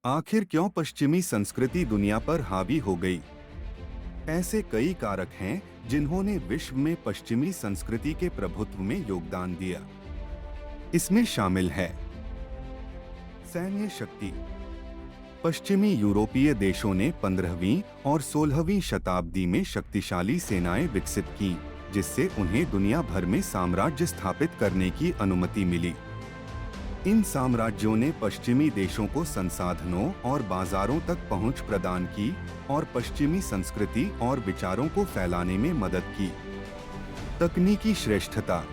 आखिर क्यों पश्चिमी संस्कृति दुनिया पर हावी हो गई? ऐसे कई कारक हैं जिन्होंने विश्व में पश्चिमी संस्कृति के प्रभुत्व में योगदान दिया। इसमें शामिल है सैन्य शक्ति। पश्चिमी यूरोपीय देशों ने 15वीं और 16वीं शताब्दी में शक्तिशाली सेनाएं विकसित की, जिससे उन्हें दुनिया भर में साम्राज्य स्थापित करने की अनुमति मिली। इन साम्राज्यों ने पश्चिमी देशों को संसाधनों और बाजारों तक पहुंच प्रदान की और पश्चिमी संस्कृति और विचारों को फैलाने में मदद की। तकनीकी श्रेष्ठता।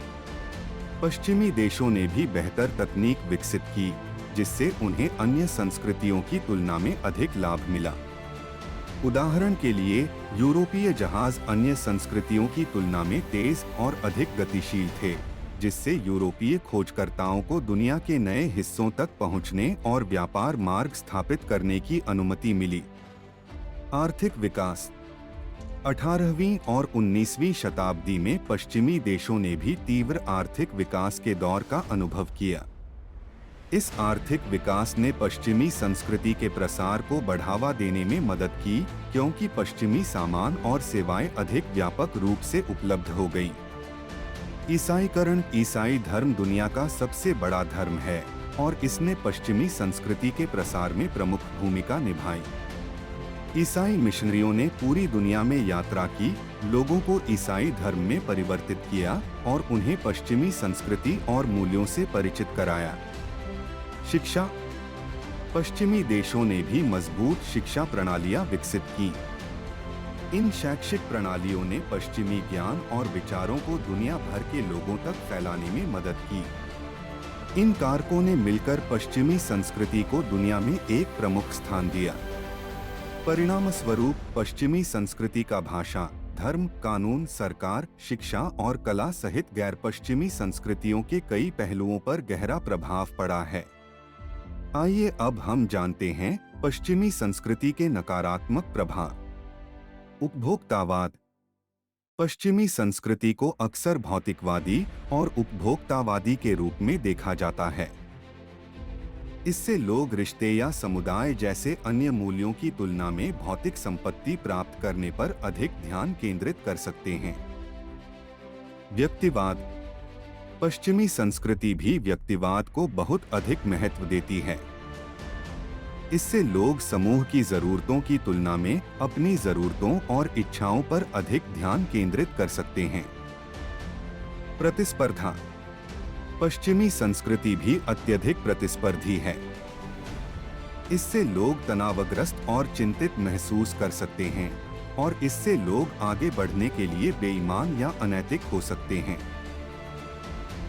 पश्चिमी देशों ने भी बेहतर तकनीक विकसित की, जिससे उन्हें अन्य संस्कृतियों की तुलना में अधिक लाभ मिला। उदाहरण के लिए, यूरोपीय जहाज अन्य संस्कृतियों की तुलना में तेज और अधिक गतिशील थे, जिससे यूरोपीय खोजकर्ताओं को दुनिया के नए हिस्सों तक पहुंचने और व्यापार मार्ग स्थापित करने की अनुमति मिली। आर्थिक विकास। 18वीं और 19वीं शताब्दी में पश्चिमी देशों ने भी तीव्र आर्थिक विकास के दौर का अनुभव किया। इस आर्थिक विकास ने पश्चिमी संस्कृति के प्रसार को बढ़ावा देने में मदद की, क्योंकि पश्चिमी सामान और सेवाएं अधिक व्यापक रूप से उपलब्ध हो गईं। ईसाईकरण। ईसाई धर्म दुनिया का सबसे बड़ा धर्म है और इसने पश्चिमी संस्कृति के प्रसार में प्रमुख भूमिका निभाई। ईसाई मिशनरियों ने पूरी दुनिया में यात्रा की, लोगों को ईसाई धर्म में परिवर्तित किया और उन्हें पश्चिमी संस्कृति और मूल्यों से परिचित कराया। शिक्षा। पश्चिमी देशों ने भी मजबूत शिक्षा प्रणालियां विकसित की। इन शैक्षिक प्रणालियों ने पश्चिमी ज्ञान और विचारों को दुनिया भर के लोगों तक फैलाने में मदद की। इन कारकों ने मिलकर पश्चिमी संस्कृति को दुनिया में एक प्रमुख स्थान दिया। परिणाम स्वरूप पश्चिमी संस्कृति का भाषा, धर्म, कानून, सरकार, शिक्षा और कला सहित गैर पश्चिमी संस्कृतियों के कई पहलुओं पर गहरा प्रभाव पड़ा है। आइए अब हम जानते हैं पश्चिमी संस्कृति के नकारात्मक प्रभाव। उपभोक्तावाद। पश्चिमी संस्कृति को अक्सर भौतिकवादी और उपभोक्तावादी के रूप में देखा जाता है। इससे लोग रिश्ते या समुदाय जैसे अन्य मूल्यों की तुलना में भौतिक संपत्ति प्राप्त करने पर अधिक ध्यान केंद्रित कर सकते हैं। व्यक्तिवाद। पश्चिमी संस्कृति भी व्यक्तिवाद को बहुत अधिक महत्व देती है। इससे लोग समूह की जरूरतों की तुलना में अपनी जरूरतों और इच्छाओं पर अधिक ध्यान केंद्रित कर सकते हैं। प्रतिस्पर्धा। पश्चिमी संस्कृति भी अत्यधिक प्रतिस्पर्धी है। इससे लोग तनावग्रस्त और चिंतित महसूस कर सकते हैं और इससे लोग आगे बढ़ने के लिए बेईमान या अनैतिक हो सकते हैं।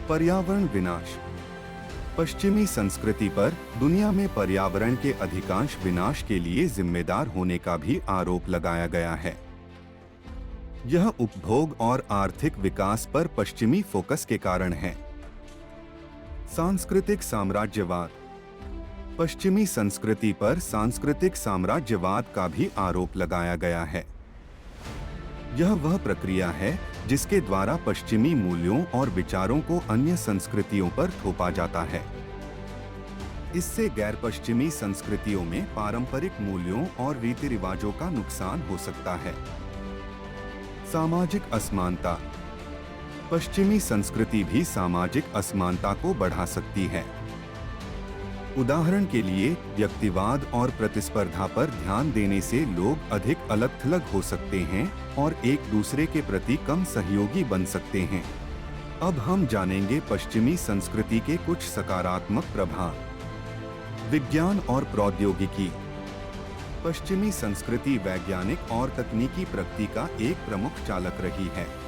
पर्यावरण विनाश। पश्चिमी संस्कृति पर दुनिया में पर्यावरण के अधिकांश विनाश के लिए जिम्मेदार होने का भी आरोप लगाया गया है। यह उपभोग और आर्थिक विकास पर पश्चिमी फोकस के कारण है। सांस्कृतिक साम्राज्यवाद। पश्चिमी संस्कृति पर सांस्कृतिक साम्राज्यवाद का भी आरोप लगाया गया है। यह वह प्रक्रिया है जिसके द्वारा पश्चिमी मूल्यों और विचारों को अन्य संस्कृतियों पर थोपा जाता है। इससे गैर पश्चिमी संस्कृतियों में पारंपरिक मूल्यों और रीति रिवाजों का नुकसान हो सकता है। सामाजिक असमानता। पश्चिमी संस्कृति भी सामाजिक असमानता को बढ़ा सकती है। उदाहरण के लिए, व्यक्तिवाद और प्रतिस्पर्धा पर ध्यान देने से लोग अधिक अलग-थलग हो सकते हैं और एक दूसरे के प्रति कम सहयोगी बन सकते हैं। अब हम जानेंगे पश्चिमी संस्कृति के कुछ सकारात्मक प्रभाव। विज्ञान और प्रौद्योगिकी। पश्चिमी संस्कृति वैज्ञानिक और तकनीकी प्रगति का एक प्रमुख चालक रही है।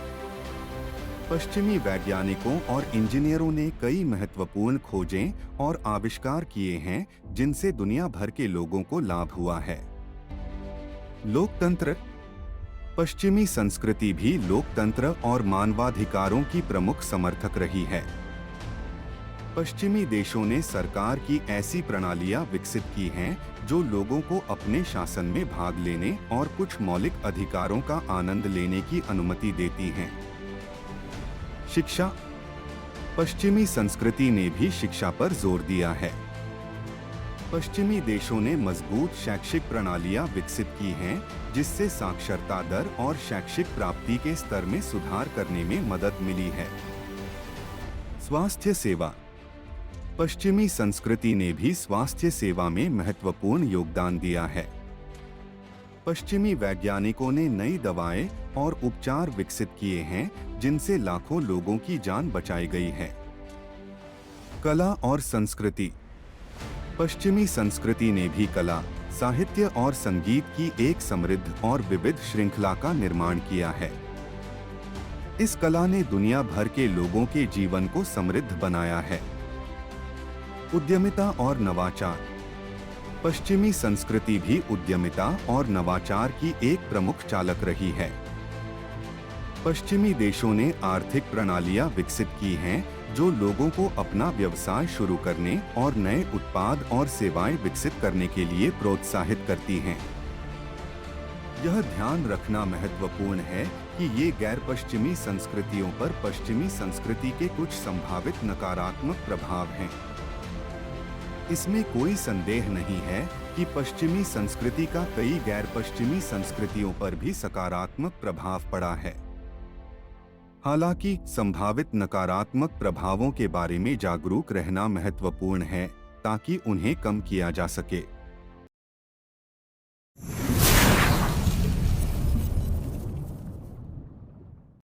पश्चिमी वैज्ञानिकों और इंजीनियरों ने कई महत्वपूर्ण खोजें और आविष्कार किए हैं, जिनसे दुनिया भर के लोगों को लाभ हुआ है। लोकतंत्र। पश्चिमी संस्कृति भी लोकतंत्र और मानवाधिकारों की प्रमुख समर्थक रही है। पश्चिमी देशों ने सरकार की ऐसी प्रणालियां विकसित की हैं जो लोगों को अपने शासन में भाग लेने और कुछ मौलिक अधिकारों का आनंद लेने की अनुमति देती हैं। शिक्षा। पश्चिमी संस्कृति ने भी शिक्षा पर जोर दिया है। पश्चिमी देशों ने मजबूत शैक्षिक प्रणालियां विकसित की हैं, जिससे साक्षरता दर और शैक्षिक प्राप्ति के स्तर में सुधार करने में मदद मिली है। स्वास्थ्य सेवा। पश्चिमी संस्कृति ने भी स्वास्थ्य सेवा में महत्वपूर्ण योगदान दिया है। पश्चिमी वैज्ञानिकों ने नई दवाएं और उपचार विकसित किए हैं, जिनसे लाखों लोगों की जान बचाई गई है। कला और संस्कृति। पश्चिमी संस्कृति ने भी कला, साहित्य और संगीत की एक समृद्ध और विविध श्रृंखला का निर्माण किया है। इस कला ने दुनिया भर के लोगों के जीवन को समृद्ध बनाया है। उद्यमिता और नवाचार। पश्चिमी संस्कृति भी उद्यमिता और नवाचार की एक प्रमुख चालक रही है। पश्चिमी देशों ने आर्थिक प्रणालियां विकसित की हैं, जो लोगों को अपना व्यवसाय शुरू करने और नए उत्पाद और सेवाएं विकसित करने के लिए प्रोत्साहित करती हैं। यह ध्यान रखना महत्वपूर्ण है कि ये गैर पश्चिमी संस्कृतियों पर पश्चिमी संस्कृति के कुछ संभावित नकारात्मक प्रभाव हैं। इसमें कोई संदेह नहीं है कि पश्चिमी संस्कृति का कई गैर पश्चिमी संस्कृतियों पर भी सकारात्मक प्रभाव पड़ा है। हालांकि संभावित नकारात्मक प्रभावों के बारे में जागरूक रहना महत्वपूर्ण है, ताकि उन्हें कम किया जा सके।